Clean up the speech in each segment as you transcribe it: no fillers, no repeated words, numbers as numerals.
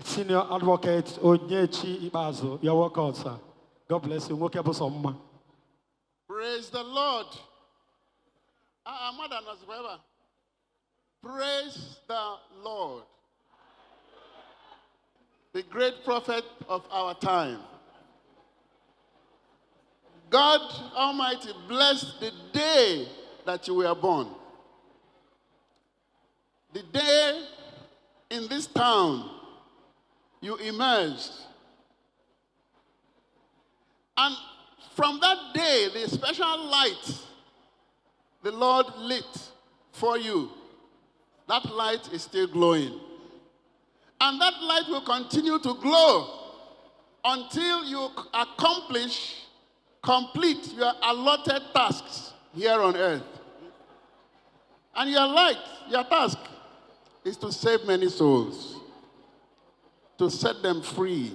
Senior Advocate Onyechi Ikpeazu, you're welcome, sir. God bless you. Praise the Lord. Praise the Lord. The great prophet of our time. God Almighty bless the day that you were born. The day in this town you emerged. And from that day, the special light the Lord lit for you, that light is still glowing. And that light will continue to glow until you complete your allotted tasks here on earth. And your task is to save many souls, to set them free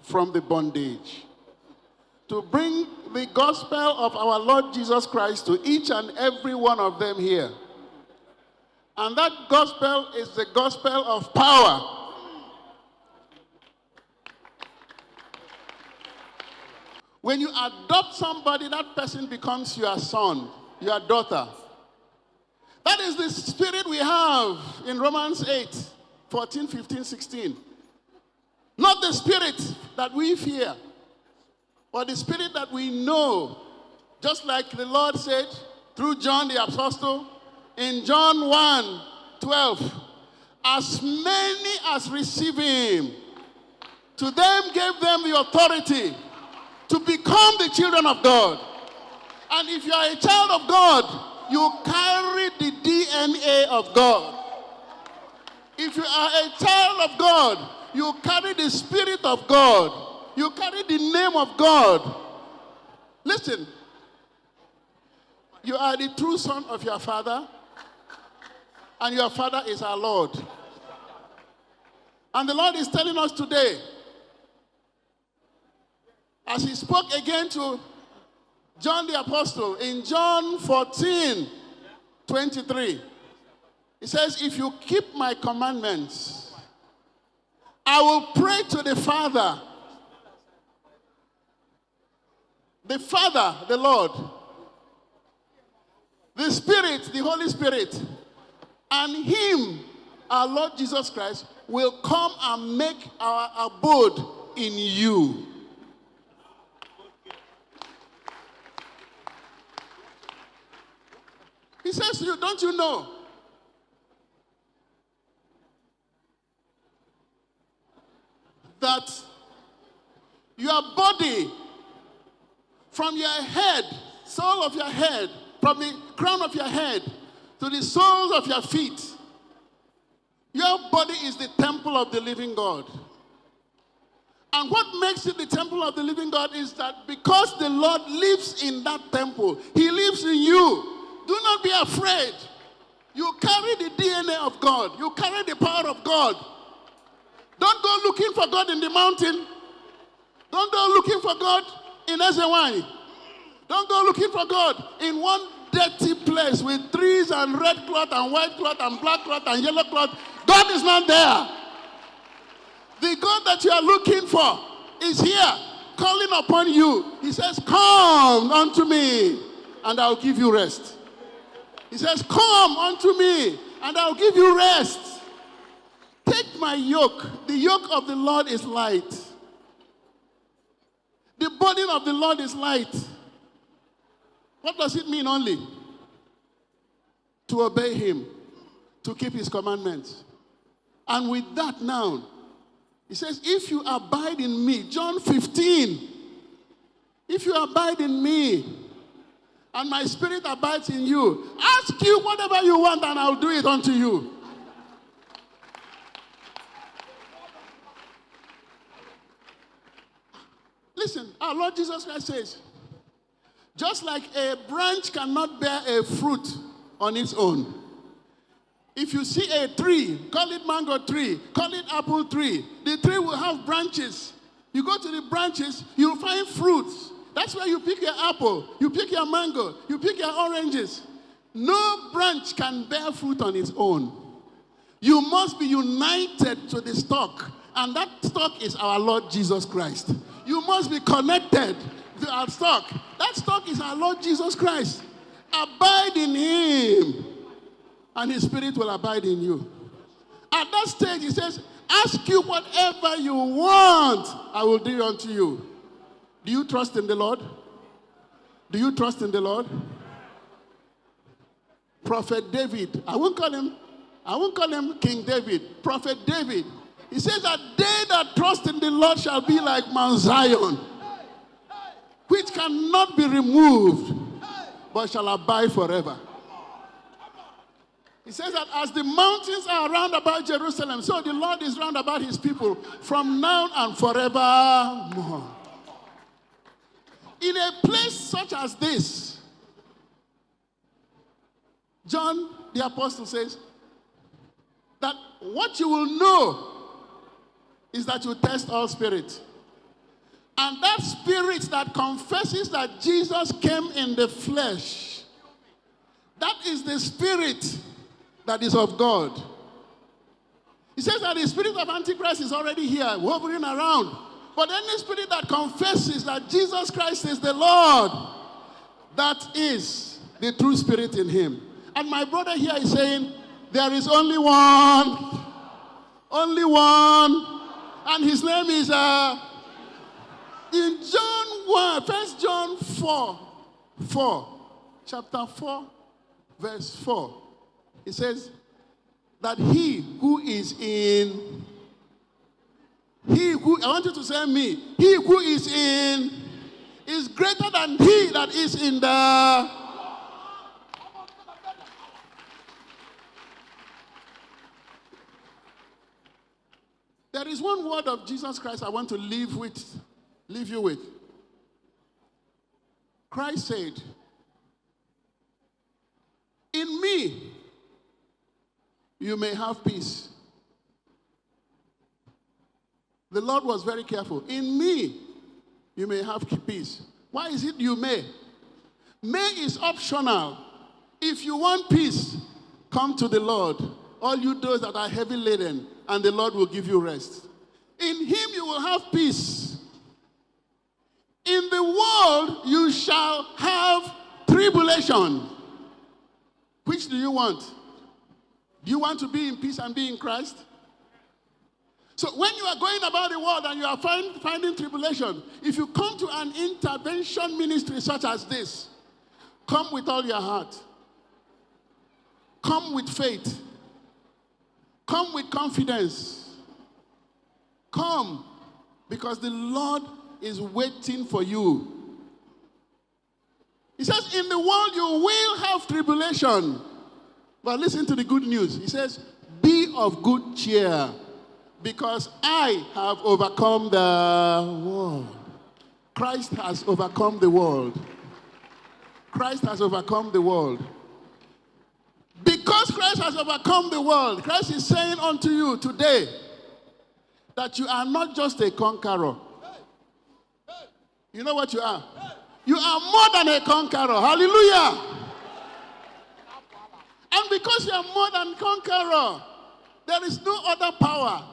from the bondage, to bring the gospel of our Lord Jesus Christ to each and every one of them here. And that gospel is the gospel of power. When you adopt somebody, that person becomes your son, your daughter. That is the spirit we have in Romans 8, 14, 15, 16. Not the spirit that we fear, but the spirit that we know. Just like the Lord said through John the Apostle in John 1, 12. As many as receive him, to them gave them the authority to become the children of God. And if you are a child of God, you carry the DNA of God. If you are a child of God, you carry the Spirit of God. You carry the name of God. Listen, you are the true son of your father, and your father is our Lord. And the Lord is telling us today, as he spoke again to John the Apostle in John 14, 23, he says, if you keep my commandments, I will pray to the Father. The Father, the Lord, the Spirit, the Holy Spirit, and him, our Lord Jesus Christ, will come and make our abode in you. He says to you, don't you know? That your body, from your head, sole of your head, from the crown of your head to the soles of your feet, your body is the temple of the living God. And what makes it the temple of the living God is that because the Lord lives in that temple, he lives in you. Do not be afraid. You carry the DNA of God. You carry the power of God. Don't go looking for God in the mountain. Don't go looking for God in Ezewani. Don't go looking for God in one dirty place with trees and red cloth and white cloth and black cloth and yellow cloth. God is not there. The God that you are looking for is here, calling upon you. He says, come unto me and I'll give you rest. He says, come unto me and I'll give you rest. Take my yoke. The yoke of the Lord is light. The burden of the Lord is light. What does it mean only? To obey him, to keep his commandments. And with that now, he says, if you abide in me, John 15, if you abide in me, and my spirit abides in you, ask you whatever you want and I'll do it unto you. Listen, our Lord Jesus Christ says, just like a branch cannot bear a fruit on its own. If you see a tree, call it mango tree, call it apple tree, the tree will have branches. You go to the branches, you'll find fruits. That's where you pick your apple, you pick your mango, you pick your oranges. No branch can bear fruit on its own. You must be united to the stock. And that stock is our Lord Jesus Christ. You must be connected to our stock. That stock is our Lord Jesus Christ. Abide in him, and his spirit will abide in you. At that stage, he says, ask you whatever you want, I will do unto you. Do you trust in the Lord? Do you trust in the Lord? Prophet David, I won't call him King David. Prophet David, he says that they that trust in the Lord shall be like Mount Zion, which cannot be removed, but shall abide forever. He says that as the mountains are round about Jerusalem, so the Lord is round about his people from now and forevermore. In a place such as this, John the Apostle says that what you will know is that you test all spirits. And that spirit that confesses that Jesus came in the flesh, that is the spirit that is of God. He says that the spirit of Antichrist is already here, hovering around. But any spirit that confesses that Jesus Christ is the Lord, that is the true spirit in him. And my brother here is saying, there is only one, and his name is, in John 1, 1 John 4, chapter 4, verse 4, it says that he who is in, I want you to say me, he who is in is greater than he that is in the. There is one word of Jesus Christ I want to leave you with. Christ said, in me you may have peace. The Lord was very careful. In me you may have peace. Why is it you may? May is optional. If you want peace, come to the Lord. All you those that are heavy laden, and the Lord will give you rest. In him you will have peace. In the world you shall have tribulation. Which do you want? Do you want to be in peace and be in Christ? So when you are going about the world and you are finding tribulation, if you come to an intervention ministry such as this, come with all your heart. Come with faith. Come with confidence. Come, because the Lord is waiting for you. He says, in the world you will have tribulation. But listen to the good news. He says, be of good cheer, because I have overcome the world. Christ has overcome the world. Christ has overcome the world. Because Christ has overcome the world, Christ is saying unto you today that you are not just a conqueror. You know what you are? You are more than a conqueror. Hallelujah. And because you are more than a conqueror, there is no other power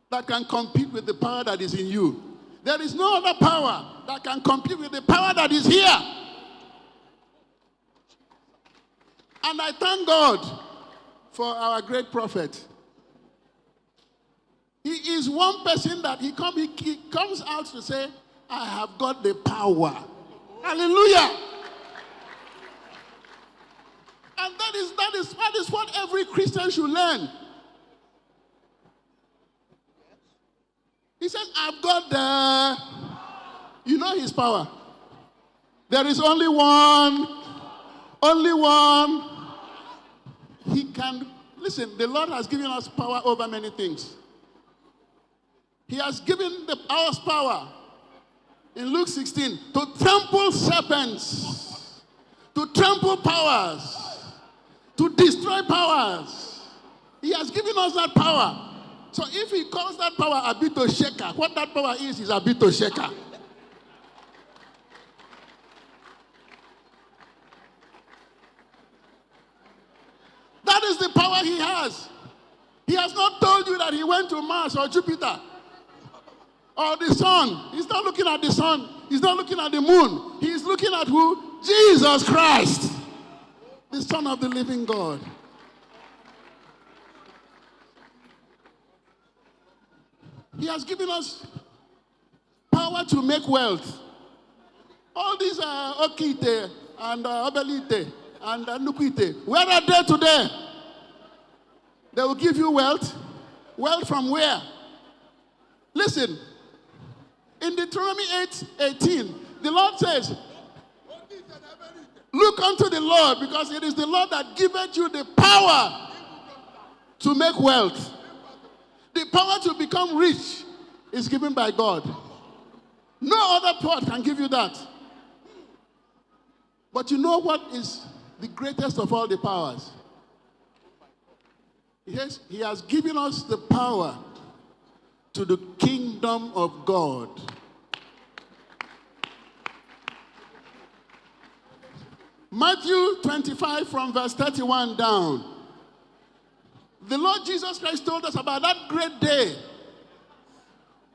that can compete with the power that is in you. There is no other power that can compete with the power that is here. And I thank God for our great prophet. He is one person that he comes out to say, I have got the power. Hallelujah. And that is what every Christian should learn. He says, I've got the, you know his power. There is only one. He can, listen, the Lord has given us power over many things. He has given us power in Luke 16 to trample serpents, to trample powers, to destroy powers. He has given us that power. So if he calls that power Abito Sheka, what that power is Abito Sheka. That is the power he has. he went to Mars or Jupiter or the sun. He's not looking at the sun. He's not looking at the moon. He's looking at who? Jesus Christ, the Son of the living God. He has given us power to make wealth. All these Okite and Obelite and Nukwite, where are they today? They will give you wealth. Wealth from where? Listen, in Deuteronomy 8:18, the Lord says, look unto the Lord, because it is the Lord that giveth you the power to make wealth. The power to become rich is given by God. No other part can give you that. But you know what is the greatest of all the powers? Yes, he has given us the power to the kingdom of God. Matthew 25 from verse 31 down. The Lord Jesus Christ told us about that great day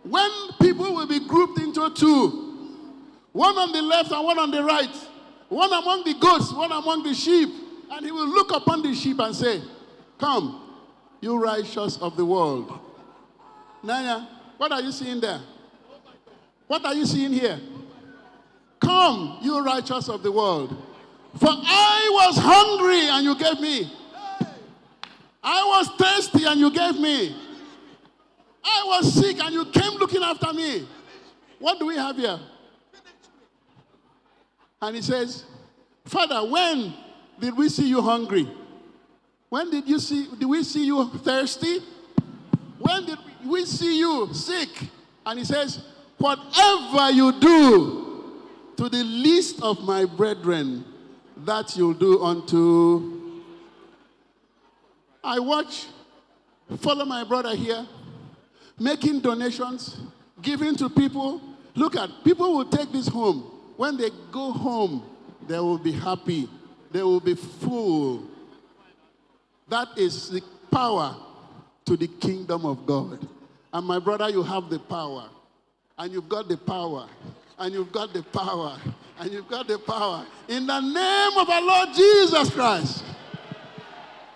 when people will be grouped into two, one on the left and one on the right, one among the goats, one among the sheep, and he will look upon the sheep and say, come, you righteous of the world. Naya, what are you seeing there? What are you seeing here? Come, you righteous of the world. For I was hungry and you gave me. I was thirsty and you gave me. I was sick and you came looking after me. What do we have here? And he says, Father, when did we see you hungry? When did we see you thirsty? When did we see you sick? And he says, whatever you do to the least of my brethren, that you'll do unto. I follow my brother here, making donations, giving to people. Look at, people will take this home. When they go home, they will be happy. They will be full. That is the power to the kingdom of God. And my brother, you have the power. And you've got the power. And you've got the power. And you've got the power. In the name of our Lord Jesus Christ.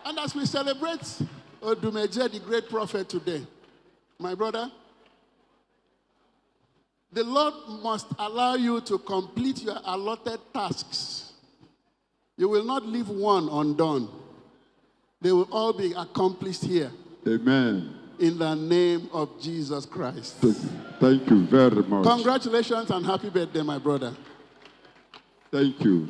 And as we celebrate Odumeje, the great prophet today, my brother, the Lord must allow you to complete your allotted tasks. You will not leave one undone. They will all be accomplished here. Amen. In the name of Jesus Christ. Thank you very much. Congratulations and happy birthday, my brother. Thank you.